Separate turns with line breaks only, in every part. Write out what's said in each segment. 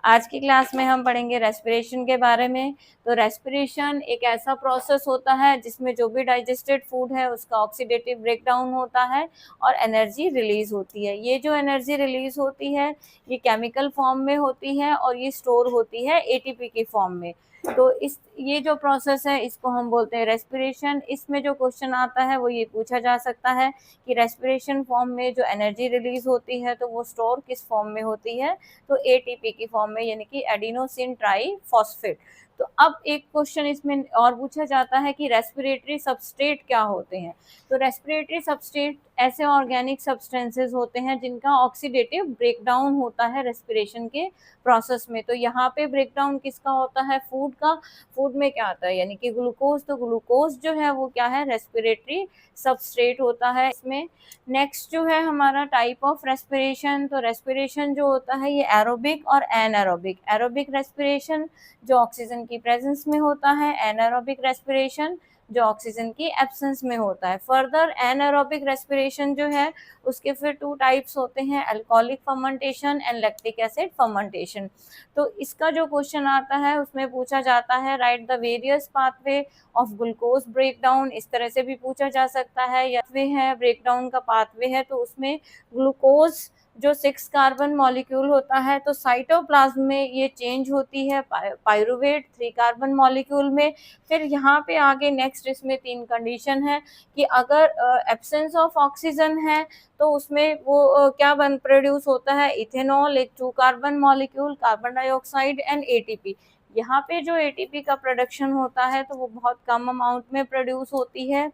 आज की क्लास में हम पढ़ेंगे रेस्पिरेशन के बारे में। तो रेस्पिरेशन एक ऐसा प्रोसेस होता है जिसमें जो भी डाइजेस्टेड फूड है उसका ऑक्सीडेटिव ब्रेकडाउन होता है और एनर्जी रिलीज होती है। ये जो एनर्जी रिलीज होती है ये केमिकल फॉर्म में होती है और ये स्टोर होती है एटीपी की फॉर्म में। तो ये जो प्रोसेस है इसको हम बोलते हैं रेस्पिरेशन। इसमें जो क्वेश्चन आता है वो ये पूछा जा सकता है कि रेस्पिरेशन फॉर्म में जो एनर्जी रिलीज होती है तो वो स्टोर किस फॉर्म में होती है, तो एटीपी की फॉर्म में, यानी कि एडिनोसिन ट्राइफॉस्फेट। तो अब एक क्वेश्चन इसमें और पूछा जाता है कि रेस्पिरेटरी सबस्ट्रेट क्या होते हैं। तो रेस्पिरेटरी सबस्ट्रेट ऐसे ऑर्गेनिक सब्सटेंसेस होते हैं जिनका ऑक्सीडेटिव ब्रेकडाउन होता है रेस्पिरेशन के प्रोसेस में। तो यहाँ पे ब्रेकडाउन किसका होता है, फूड का। फूड में क्या आता है, यानी कि ग्लूकोज। तो ग्लूकोज जो है वो क्या है, रेस्पिरेटरी सबस्ट्रेट होता है इसमें। नेक्स्ट जो है हमारा टाइप ऑफ रेस्पिरेशन। तो रेस्पिरेशन जो होता है ये एरोबिक और एनारोबिक। एरोबिक रेस्पिरेशन जो ऑक्सीजन की प्रेजेंस में होता है, एनारोबिक रेस्पिरेशन जो ऑक्सीजन की एब्सेंस में होता है। फर्दर एनारोबिक रेस्पिरेशन जो है उसके फिर टू टाइप्स होते हैं, alcoholic fermentation and lactic acid fermentation. तो इसका जो क्वेश्चन आता है उसमें पूछा जाता है right the various pathway of glucose breakdown. इस तरह से भी पूछा जा सकता है, या वे है ब्रेकडाउन का पाथवे है तो उसमें ग्लूकोज जो 6 कार्बन मॉलिक्यूल होता है तो साइटोप्लाज्म में ये चेंज होती है पायरुवेट 3 कार्बन मॉलिक्यूल में। फिर यहाँ पे आगे नेक्स्ट इसमें 3 कंडीशन है कि अगर एब्सेंस ऑफ ऑक्सीजन है तो उसमें वो क्या बन प्रोड्यूस होता है, इथेनॉल एक 2 carbon molecule, carbon dioxide and ATP. यहाँ पे जो एटीपी का प्रोडक्शन होता है तो वो बहुत कम अमाउंट में प्रोड्यूस होती है।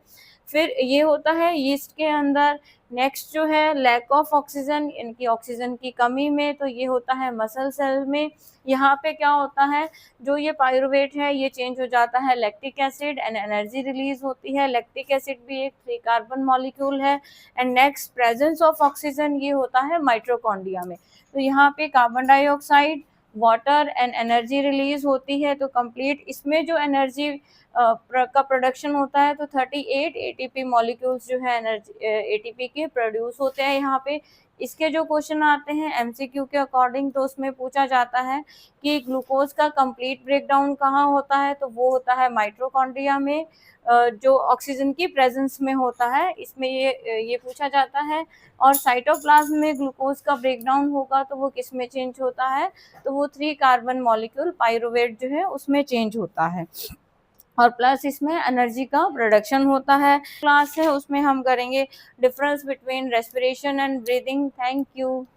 फिर ये होता है यीस्ट के अंदर। नेक्स्ट जो है लैक ऑफ ऑक्सीजन, इनकी ऑक्सीजन की कमी में, तो ये होता है मसल सेल में। यहाँ पे क्या होता है, जो ये पायरुवेट है ये चेंज हो जाता है lactic acid and energy release होती है। लैक्टिक एसिड भी एक 3 कार्बन मॉलिक्यूल है। And next presence of oxygen ये होता है माइटोकॉन्ड्रिया में। तो यहाँ पे carbon dioxide water and energy release होती है। तो कंप्लीट इसमें जो एनर्जी का प्रोडक्शन होता है तो 38 एटीपी मॉलिक्यूल्स जो है एनर्जी एटीपी के प्रोड्यूस होते हैं यहाँ पे। इसके जो क्वेश्चन आते हैं एमसीक्यू के अकॉर्डिंग तो उसमें पूछा जाता है कि ग्लूकोज का कंप्लीट ब्रेकडाउन कहाँ होता है, तो वो होता है माइटोकॉन्ड्रिया में जो ऑक्सीजन की प्रेजेंस में होता है। इसमें ये पूछा जाता है। और साइटोप्लाज्म में ग्लूकोज का ब्रेकडाउन होगा तो वो किस में चेंज होता है, तो वो 3 कार्बन मॉलिक्यूल पायरुवेट जो है उसमें चेंज होता है। और प्लस इसमें एनर्जी का प्रोडक्शन होता है। क्लास है उसमें हम करेंगे difference between respiration and breathing. Thank you.